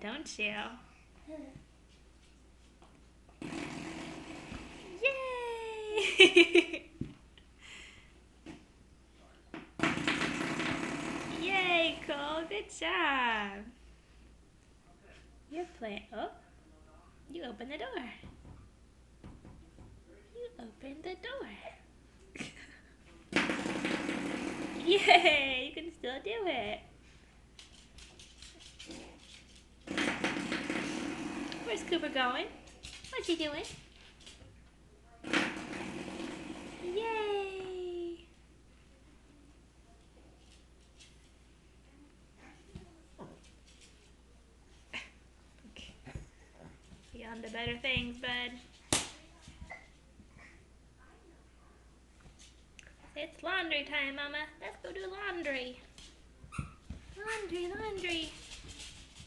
don't you? Yay! Yay, Cole. Good job. You're playing. Oh, you opened the door. You opened the door. Yay! You can still do it. Where's Cooper going? What's he doing? Yay! Be on to better things, bud. It's laundry time, Mama. Let's go do laundry. Laundry, laundry.